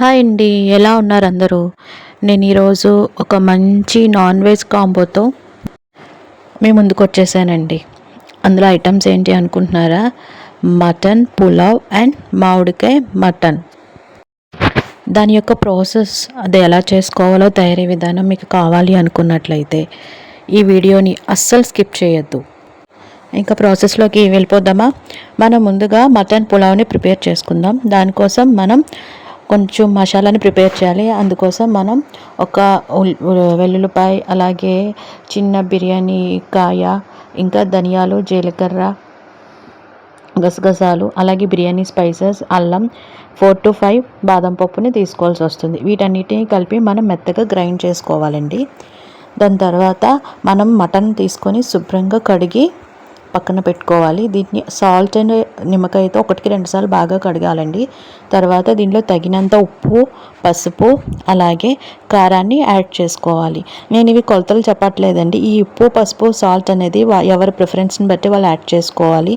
Hi అండి, ఎలా ఉన్నారు అందరూ? నేను ఈరోజు ఒక మంచి నాన్ వెజ్ కాంబోతో మీ ముందుకు వచ్చేసానండి. అందులో ఐటమ్స్ ఏంటి అనుకుంటున్నారా? మటన్ పులావ్ అండ్ మామిడికాయ మటన్. దాని యొక్క ప్రాసెస్, అది ఎలా చేసుకోవాలో తయారీ విధానం మీకు కావాలి అనుకున్నట్లయితే ఈ వీడియోని అస్సలు స్కిప్ చేయొద్దు. ఇంకా ప్రాసెస్లోకి వెళ్ళిపోదామా? మనం ముందుగా మటన్ పులావ్ని ప్రిపేర్ చేసుకుందాం. దానికోసం మనం కొంచెం మసాలాని ప్రిపేర్ చేయాలి. అందుకోసం మనం ఒక వెల్లుల్లిపాయ, అలాగే చిన్న బిర్యానీ కాయ, ఇంకా ధనియాలు, జీలకర్ర, గసగసాలు, అలాగే బిర్యానీ స్పైసెస్, అల్లం, 4 to 5 బాదం పప్పుని తీసుకోవాల్సి వస్తుంది. వీటన్నిటిని కలిపి మనం మెత్తగా గ్రైండ్ చేసుకోవాలండి. దాని తర్వాత మనం మటన్ తీసుకొని శుభ్రంగా కడిగి పక్కన పెట్టుకోవాలి. దీన్ని సాల్ట్ అండ్ నిమ్మకాయతో 1కి 2 సార్లు బాగా కడగాలండి. తర్వాత దీంట్లో తగినంత ఉప్పు, పసుపు, అలాగే కారాన్ని యాడ్ చేసుకోవాలి. నేను ఇవి కొలతలు చెప్పట్లేదండి. ఈ ఉప్పు, పసుపు, సాల్ట్ అనేది ఎవరి ప్రిఫరెన్స్ని బట్టి వాళ్ళు యాడ్ చేసుకోవాలి.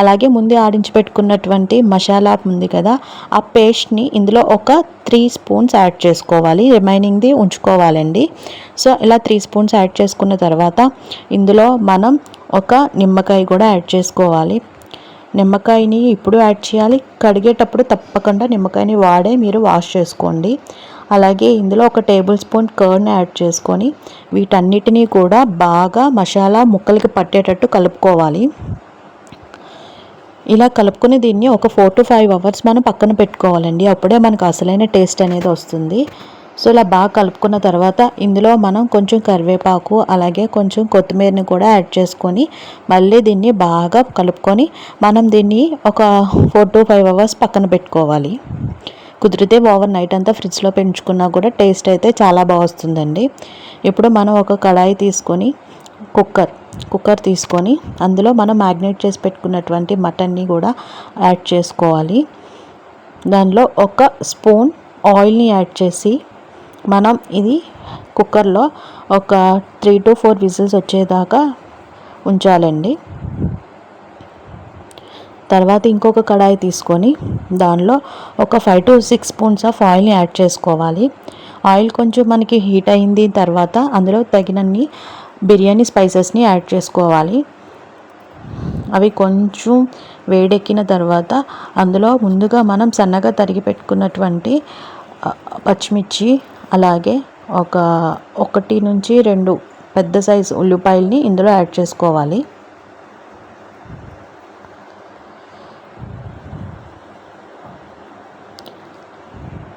అలాగే ముందే ఆడించి పెట్టుకున్నటువంటి మసాలా ఉంది కదా, ఆ పేస్ట్ని ఇందులో ఒక 3 స్పూన్స్ యాడ్ చేసుకోవాలి. రిమైనింగ్ది ఉంచుకోవాలండి. సో ఇలా 3 స్పూన్స్ యాడ్ చేసుకున్న తర్వాత ఇందులో మనం ఒక నిమ్మకాయ కూడా యాడ్ చేసుకోవాలి. నిమ్మకాయని ఇప్పుడు యాడ్ చేయాలి, కడిగేటప్పుడు తప్పకుండా నిమ్మకాయని మీరు వాష్ చేసుకోండి. అలాగే ఇందులో ఒక టేబుల్ స్పూన్ కర్డ్ని యాడ్ చేసుకొని వీటన్నిటినీ కూడా బాగా మసాలా ముక్కలకి పట్టేటట్టు కలుపుకోవాలి. ఇలా కలుపుకొని దీన్ని ఒక 4 to 5 అవర్స్ మనం పక్కన పెట్టుకోవాలండి. అప్పుడే మనకు అసలైన టేస్ట్ అనేది వస్తుంది. సో ఇలా బాగా కలుపుకున్న తర్వాత ఇందులో మనం కొంచెం కరివేపాకు, అలాగే కొంచెం కొత్తిమీరని కూడా యాడ్ చేసుకొని మళ్ళీ దీన్ని బాగా కలుపుకొని మనం దీన్ని ఒక 4 to 5 అవర్స్ పక్కన పెట్టుకోవాలి. కుదిరితే ఓవర్ నైట్ అంతా ఫ్రిడ్జ్లో పెంచుకున్నా కూడా టేస్ట్ అయితే చాలా బాగా వస్తుందండి. ఇప్పుడు మనం ఒక కడాయి తీసుకొని కుక్కర్ తీసుకొని అందులో మనం మ్యాగ్నేట్ చేసి పెట్టుకున్నటువంటి మటన్ని కూడా యాడ్ చేసుకోవాలి. దానిలో ఒక స్పూన్ ఆయిల్ని యాడ్ చేసి మనం ఇది కుక్కర్లో ఒక 3 to 4 విజిల్స్ వచ్చేదాకా ఉంచాలండి. తర్వాత ఇంకొక కడాయి తీసుకొని దానిలో ఒక 5 to 6 స్పూన్స్ ఆఫ్ ఆయిల్ని యాడ్ చేసుకోవాలి. ఆయిల్ కొంచెం మనకి హీట్ అయింది తర్వాత అందులో తగినన్ని బిర్యానీ స్పైసెస్ని యాడ్ చేసుకోవాలి. అవి కొంచెం వేడెక్కిన తర్వాత అందులో ముందుగా మనం సన్నగా తరిగి పెట్టుకున్నటువంటి పచ్చిమిర్చి, అలాగే 1 నుంచి 2 పెద్ద సైజు ఉల్లిపాయల్ని ఇందులో యాడ్ చేసుకోవాలి.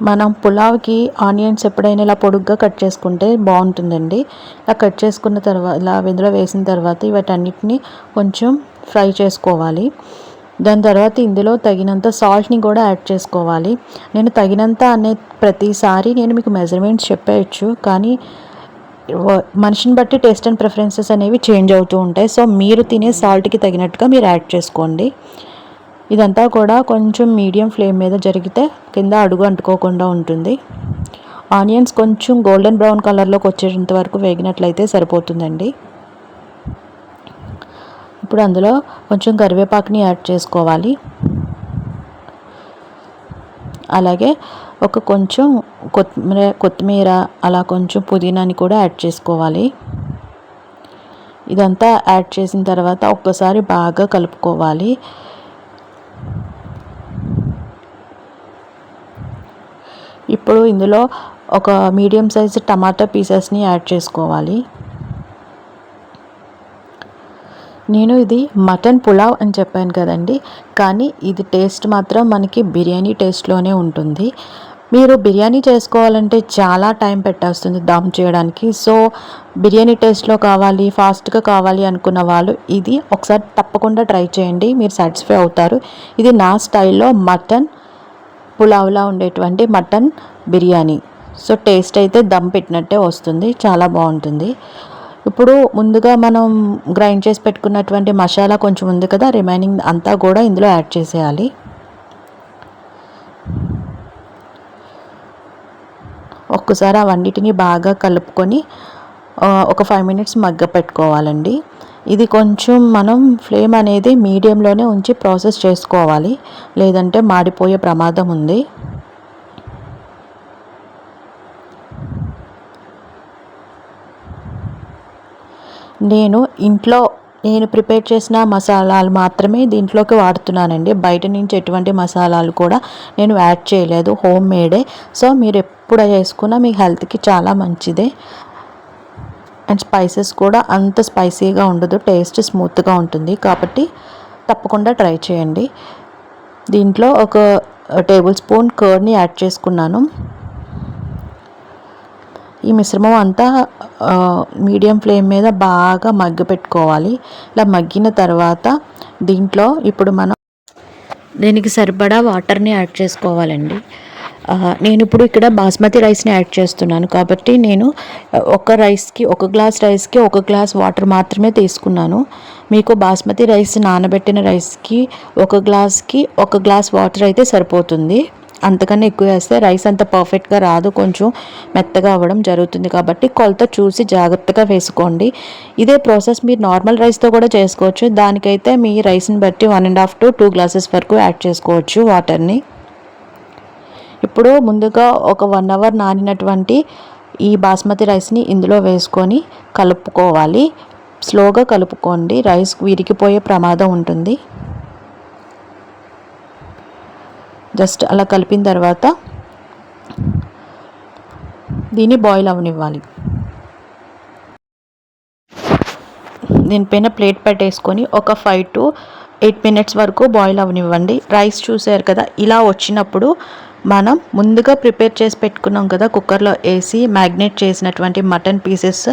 మనం పులావ్కి ఆనియన్స్ ఎప్పుడైనా ఇలా పొడుగ్గా కట్ చేసుకుంటే బాగుంటుందండి. ఇలా కట్ చేసుకున్న తర్వాత ఇలా ఇందులో వేసిన తర్వాత వీటన్నిటిని కొంచెం ఫ్రై చేసుకోవాలి. దాని తర్వాత ఇందులో తగినంత సాల్ట్ని కూడా యాడ్ చేసుకోవాలి. నేను తగినంత అనే ప్రతిసారి నేను మీకు మెజర్మెంట్స్ చెప్పేయచ్చు, కానీ మనిషిని బట్టి టేస్ట్ అండ్ ప్రిఫరెన్సెస్ అనేవి చేంజ్ అవుతూ ఉంటాయి. సో మీరు తినే సాల్ట్కి తగినట్టుగా మీరు యాడ్ చేసుకోండి. ఇదంతా కూడా కొంచెం మీడియం ఫ్లేమ్ మీద జరిగితే కింద అడుగు అంటుకోకుండా ఉంటుంది. ఆనియన్స్ కొంచెం గోల్డెన్ బ్రౌన్ కలర్లోకి వచ్చేంత వరకు వేగినట్లయితే సరిపోతుందండి. ఇప్పుడు అందులో కొంచెం కరివేపాకుని యాడ్ చేసుకోవాలి. అలాగే ఒక కొంచెం కొత్తిమీర, అలా కొంచెం పుదీనాని కూడా యాడ్ చేసుకోవాలి. ఇదంతా యాడ్ చేసిన తర్వాత ఒక్కసారి బాగా కలుపుకోవాలి. ఇప్పుడు ఇందులో ఒక మీడియం సైజు టమాటా పీసెస్ని యాడ్ చేసుకోవాలి. నేను ఇది మటన్ పులావ్ అని చెప్పాను కదండి, కానీ ఇది టేస్ట్ మాత్రం మనకి బిర్యానీ టేస్ట్లోనే ఉంటుంది. మీరు బిర్యానీ చేసుకోవాలంటే చాలా టైం పెట్టేస్తుంది దమ్ చేయడానికి. సో బిర్యానీ టేస్ట్లో కావాలి, ఫాస్ట్గా కావాలి అనుకున్న వాళ్ళు ఇది ఒకసారి తప్పకుండా ట్రై చేయండి, మీరు సాటిస్ఫై అవుతారు. ఇది నా స్టైల్లో మటన్ పులావ్లా ఉండేటువంటి మటన్ బిర్యానీ. సో టేస్ట్ అయితే దమ్ పెట్టినట్టే వస్తుంది, చాలా బాగుంటుంది. ఇప్పుడు ముందుగా మనం గ్రైండ్ చేసి పెట్టుకున్నటువంటి మసాలా కొంచెం ఉంది కదా, రిమైనింగ్ అంతా కూడా ఇందులో యాడ్ చేసేయాలి. ఒక్కసారి అవన్నిటిని బాగా కలుపుకొని ఒక 5 minutes మగ్గ పెట్టుకోవాలండి. ఇది కొంచెం మనం ఫ్లేమ్ అనేది మీడియంలోనే ఉంచి ప్రాసెస్ చేసుకోవాలి, లేదంటే మాడిపోయే ప్రమాదం ఉంది. నేను ప్రిపేర్ చేసిన మసాలాలు మాత్రమే దీంట్లోకి వాడుతున్నానండి. బయట నుంచి ఎటువంటి మసాలాలు కూడా నేను యాడ్ చేయలేదు, హోమ్ మేడే. సో మీరు ఎప్పుడు చేసుకున్నా మీ హెల్త్కి చాలా మంచిదే. అండ్ స్పైసెస్ కూడా అంత స్పైసీగా ఉండదు, టేస్ట్ స్మూత్గా ఉంటుంది. కాబట్టి తప్పకుండా ట్రై చేయండి. దీంట్లో ఒక టేబుల్ స్పూన్ కర్డ్ని యాడ్ చేసుకున్నాను. ఈ మిశ్రమం అంతా మీడియం ఫ్లేమ్ మీద బాగా పెట్టుకోవాలి. ఇలా మగ్గిన తర్వాత దీంట్లో ఇప్పుడు మనం దీనికి సరిపడా వాటర్ని యాడ్ చేసుకోవాలండి. నేను ఇప్పుడు ఇక్కడ బాస్మతి రైస్ని యాడ్ చేస్తున్నాను కాబట్టి నేను ఒక గ్లాస్ రైస్కి 1 గ్లాస్ వాటర్ మాత్రమే తీసుకున్నాను. మీకు బాస్మతి రైస్ నానబెట్టిన రైస్కి 1 గ్లాస్కి 1 గ్లాస్ వాటర్ అయితే సరిపోతుంది. అంతకన్నా ఎక్కువ వేస్తే రైస్ అంత పర్ఫెక్ట్గా రాదు, కొంచెం మెత్తగా అవ్వడం జరుగుతుంది. కాబట్టి కొలత చూసి జాగ్రత్తగా వేసుకోండి. ఇదే ప్రాసెస్ మీరు నార్మల్ రైస్తో కూడా చేసుకోవచ్చు. దానికైతే మీ రైస్ని బట్టి 1.5 to 2 గ్లాసెస్ వరకు యాడ్ చేసుకోవచ్చు వాటర్ని. ఇప్పుడు ముందుగా ఒక 1 అవర్ నానినటువంటి ఈ బాస్మతి రైస్ని ఇందులో వేసుకొని కలుపుకోవాలి. స్లోగా కలుపుకోండి, రైస్ విరిగిపోయే ప్రమాదం ఉంటుంది. జస్ట్ అలా కలిపిన తర్వాత దీన్ని బాయిల్ అవనివ్వాలి. దీనిపైన ప్లేట్ పెట్టేసుకొని ఒక 5 to 8 minutes వరకు బాయిల్ అవనివ్వండి. రైస్ చూసారు కదా, ఇలా వచ్చినప్పుడు మనం ముందుగా ప్రిపేర్ చేసి పెట్టుకున్నాం కదా, కుక్కర్లో వేసి మ్యాగ్నేట్ చేసినటువంటి మటన్ పీసెస్,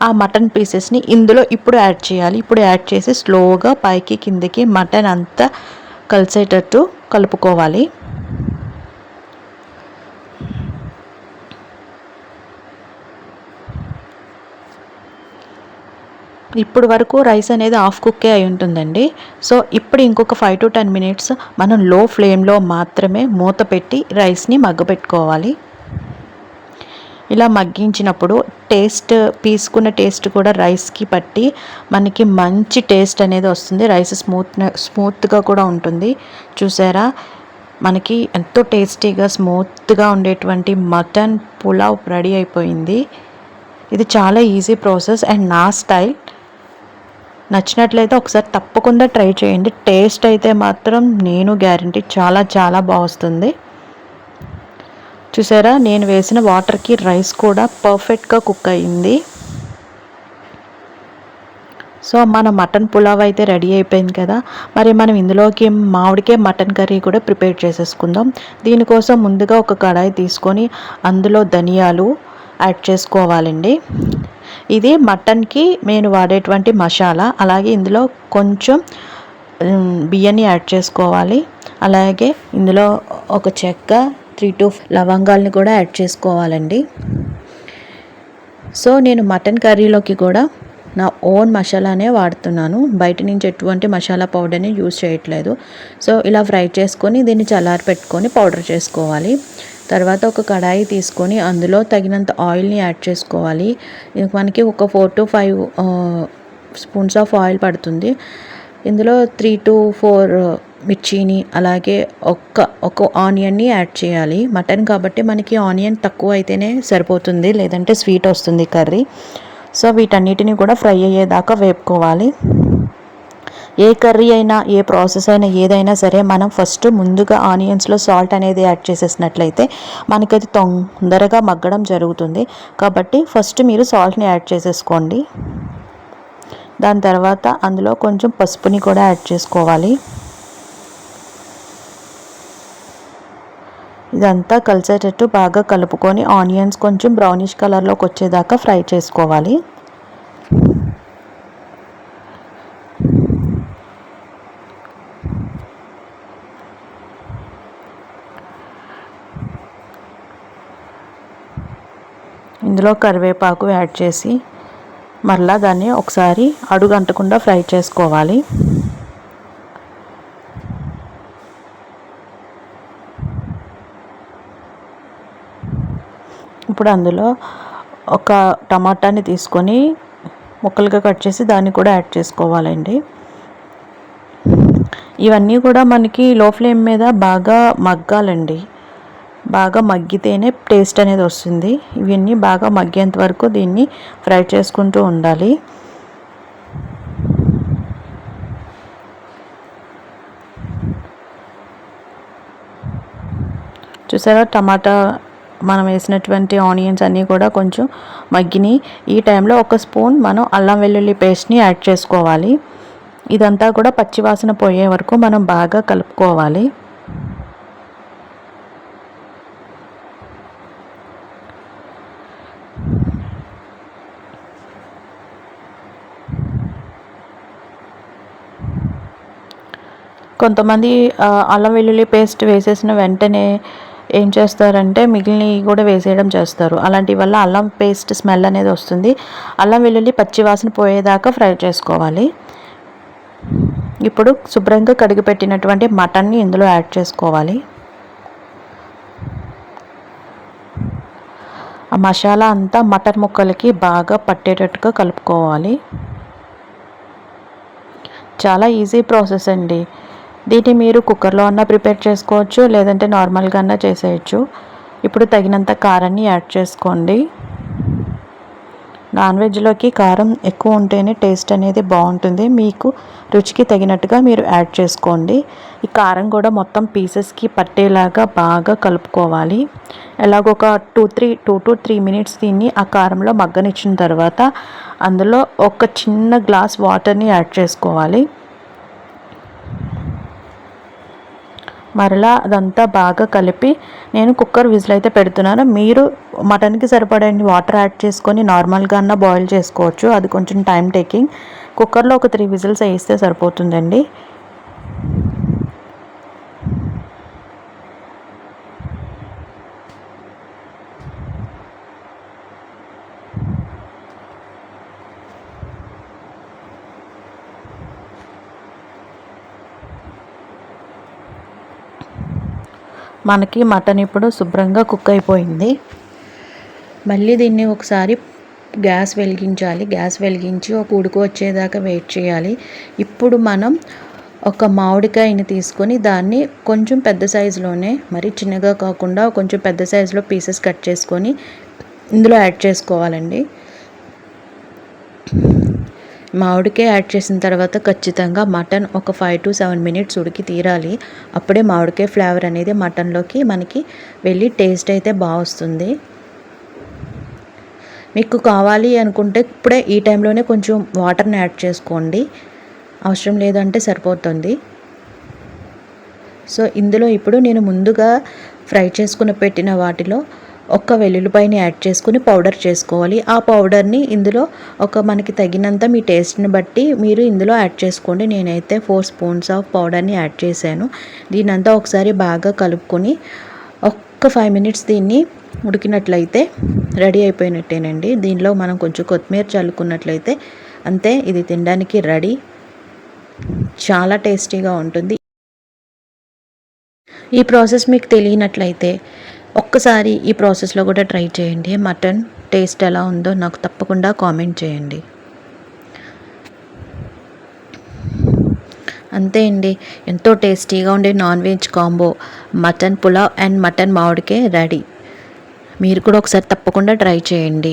ఆ మటన్ పీసెస్ని ఇందులో ఇప్పుడు యాడ్ చేయాలి. ఇప్పుడు యాడ్ చేసి స్లోగా పైకి కిందకి మటన్ అంతా కలిసేటట్టు కలుపుకోవాలి. ఇప్పుడు వరకు రైస్ అనేది హాఫ్ కుక్కే అయి ఉంటుందండి. సో ఇప్పుడు ఇంకొక 5 to 10 minutes మనం లో ఫ్లేమ్లో మాత్రమే మూత పెట్టి రైస్ని మగ్గపెట్టుకోవాలి. ఇలా మగ్గించినప్పుడు తీసుకున్న టేస్ట్ కూడా రైస్కి పట్టి మనకి మంచి టేస్ట్ అనేది వస్తుంది. రైస్ స్మూత్గా కూడా ఉంటుంది. చూసారా, మనకి ఎంతో టేస్టీగా స్మూత్గా ఉండేటువంటి మటన్ పులావ్ రెడీ అయిపోయింది. ఇది చాలా ఈజీ ప్రాసెస్ అండ్ నా స్టైల్. నచ్చినట్లయితే ఒకసారి తప్పకుండా ట్రై చేయండి. టేస్ట్ అయితే మాత్రం నేను గ్యారంటీ చాలా చాలా బాగుంది. చూసారా, నేను వేసిన వాటర్కి రైస్ కూడా పర్ఫెక్ట్గా కుక్ అయింది. సో మన మటన్ పులావ్ అయితే రెడీ అయిపోయింది కదా. మరి మనం ఇందులోకి మామిడికాయ మటన్ కర్రీ కూడా ప్రిపేర్ చేసేసుకుందాం. దీనికోసం ముందుగా ఒక కడాయి తీసుకొని అందులో ధనియాలు యాడ్ చేసుకోవాలండి. ఇది మటన్కి నేను వాడేటువంటి మసాలా. అలాగే ఇందులో కొంచెం బియ్యాన్ని యాడ్ చేసుకోవాలి. అలాగే ఇందులో ఒక చెక్క 3 to 4 లవంగాల్ని కూడా యాడ్ చేసుకోవాలండి. సో నేను మటన్ కర్రీలోకి కూడా నా ఓన్ మసాలానే వాడుతున్నాను, బయట నుంచి ఎటువంటి మసాలా పౌడర్ని యూజ్ చేయట్లేదు. సో ఇలా ఫ్రై చేసుకొని దీన్ని చల్లారి పెట్టుకొని పౌడర్ చేసుకోవాలి. తర్వాత ఒక కడాయి తీసుకొని అందులో తగినంత ఆయిల్ని యాడ్ చేసుకోవాలి. మనకి ఒక 4 to 5 స్పూన్స్ ఆఫ్ ఆయిల్ పడుతుంది. ఇందులో 3 to 4 మిర్చిని, అలాగే ఒక ఆనియన్ని యాడ్ చేయాలి. మటన్ కాబట్టి మనకి ఆనియన్ తక్కువ అయితేనే సరిపోతుంది, లేదంటే స్వీట్ వస్తుంది కర్రీ. సో వీటన్నిటిని కూడా ఫ్రై అయ్యేదాకా వేపుకోవాలి. ఏ కర్రీ అయినా, ఏ ప్రాసెస్ అయినా, ఏదైనా సరే మనం ఫస్ట్ ముందుగా ఆనియన్స్లో సాల్ట్ అనేది యాడ్ చేసేసినట్లయితే మనకది తొందరగా మగ్గడం జరుగుతుంది. కాబట్టి ఫస్ట్ మీరు సాల్ట్ని యాడ్ చేసేసుకోండి. దాని తర్వాత అందులో కొంచెం పసుపుని కూడా యాడ్ చేసుకోవాలి. ఇదంతా కలిసేటట్టు బాగా కలుపుకొని ఆనియన్స్ కొంచెం బ్రౌనిష్ కలర్లోకి వచ్చేదాకా ఫ్రై చేసుకోవాలి. ఇందులో కరివేపాకు యాడ్ చేసి మరలా దాన్ని ఒకసారి అడుగంటకుండా ఫ్రై చేసుకోవాలి. ఇప్పుడు అందులో ఒక టమాటాని తీసుకొని ముక్కలుగా కట్ చేసి దాన్ని కూడా యాడ్ చేసుకోవాలండి. ఇవన్నీ కూడా మనకి లో ఫ్లేమ్ మీద బాగా మగ్గాలండి. బాగా మగ్గితేనే టేస్ట్ అనేది వస్తుంది. ఇవన్నీ బాగా మగ్గేంత వరకు దీన్ని ఫ్రై చేసుకుంటూ ఉండాలి. చూసారా టమాటా మనం వేసినటువంటి ఆనియన్స్ అన్నీ కూడా కొంచెం మగ్గినాయి. ఈ టైంలో ఒక స్పూన్ మనం అల్లం వెల్లుల్లి పేస్ట్ని యాడ్ చేసుకోవాలి. ఇదంతా కూడా పచ్చివాసన పోయే వరకు మనం బాగా కలుపుకోవాలి. కొంతమంది అల్లం వెల్లుల్లి పేస్ట్ వేసేసిన వెంటనే ఏం చేస్తారంటే మిగిలినవి కూడా వేసేయడం చేస్తారు. అలాంటి వల్ల అల్లం పేస్ట్ స్మెల్ అనేది వస్తుంది. అల్లం వెల్లుల్లి పచ్చివాసన పోయేదాకా ఫ్రై చేసుకోవాలి. ఇప్పుడు శుభ్రంగా కడిగి పెట్టినటువంటి మటన్ని ఇందులో యాడ్ చేసుకోవాలి. ఆ మసాలా అంతా మటన్ ముక్కలకి బాగా పట్టేటట్టుగా కలుపుకోవాలి. చాలా ఈజీ ప్రాసెస్ అండి. దీన్ని మీరు కుక్కర్లో అన్నా ప్రిపేర్ చేసుకోవచ్చు, లేదంటే నార్మల్గా అన్నా చేసేయచ్చు. ఇప్పుడు తగినంత కారాన్ని యాడ్ చేసుకోండి. నాన్ వెజ్లోకి కారం ఎక్కువ ఉంటేనే టేస్ట్ అనేది బాగుంటుంది. మీకు రుచికి తగినట్టుగా మీరు యాడ్ చేసుకోండి. ఈ కారం కూడా మొత్తం పీసెస్కి పట్టేలాగా బాగా కలుపుకోవాలి. ఎలాగొక 2 to 3 మినిట్స్ దీన్ని ఆ కారంలో మగ్గనిచ్చిన తర్వాత అందులో ఒక చిన్న గ్లాస్ వాటర్ని యాడ్ చేసుకోవాలి. మరలా అదంతా బాగా కలిపి నేను కుక్కర్ విజిల్ అయితే పెడుతున్నాను. మీరు మటన్కి సరిపడని వాటర్ యాడ్ చేసుకొని నార్మల్గా అన్న బాయిల్ చేసుకోవచ్చు. అది కొంచెం టైం టేకింగ్. కుక్కర్లో ఒక 3 విజిల్స్ వేస్తే సరిపోతుందండి. మనకి మటన్ ఇప్పుడు శుభ్రంగా కుక్ అయిపోయింది. మళ్ళీ దీన్ని ఒకసారి గ్యాస్ వెలిగించాలి. గ్యాస్ వెలిగించి ఒక ఉడుకు వచ్చేదాకా వెయిట్ చేయాలి. ఇప్పుడు మనం ఒక మామిడికాయని తీసుకొని దాన్ని కొంచెం పెద్ద సైజులోనే, మరి చిన్నగా కాకుండా కొంచెం పెద్ద సైజులో పీసెస్ కట్ చేసుకొని ఇందులో యాడ్ చేసుకోవాలండి. మామిడికాయ యాడ్ చేసిన తర్వాత ఖచ్చితంగా మటన్ ఒక 5 to 7 మినిట్స్ ఉడికి తీరాలి. అప్పుడే మామిడికాయ ఫ్లేవర్ అనేది మటన్లోకి మనకి వెళ్ళి టేస్ట్ అయితే బాగా వస్తుంది. మీకు కావాలి అనుకుంటే ఇప్పుడే ఈ టైంలోనే కొంచెం వాటర్ని యాడ్ చేసుకోండి. అవసరం లేదంటే సరిపోతుంది. సో ఇందులో ఇప్పుడు నేను ముందుగా ఫ్రై చేసుకుని పెట్టిన వాటిలో ఒక్క వెల్లుల్లిపాయని యాడ్ చేసుకుని పౌడర్ చేసుకోవాలి. ఆ పౌడర్ని ఇందులో మనకి తగినంత మీ టేస్ట్ని బట్టి మీరు ఇందులో యాడ్ చేసుకోండి. నేనైతే 4 స్పూన్స్ ఆఫ్ పౌడర్ని యాడ్ చేశాను. దీనంతా ఒకసారి బాగా కలుపుకొని ఒక్క 5 మినిట్స్ దీన్ని ఉడికినట్లయితే రెడీ అయిపోయినట్టేనండి. దీనిలో మనం కొంచెం కొత్తిమీర చల్లుకున్నట్లయితే అంతే, ఇది తినడానికి రెడీ. చాలా టేస్టీగా ఉంటుంది. ఈ ప్రాసెస్ మీకు తెలియనట్లయితే ఒక్కసారి ఈ ప్రాసెస్లో కూడా ట్రై చేయండి. మటన్ టేస్ట్ ఎలా ఉందో నాకు తప్పకుండా కామెంట్ చేయండి. అంతే అండి, ఎంతో టేస్టీగా ఉండే non veg combo mutton pulao and mutton మామిడికాయ రెడీ. మీరు కూడా ఒకసారి తప్పకుండా ట్రై చేయండి.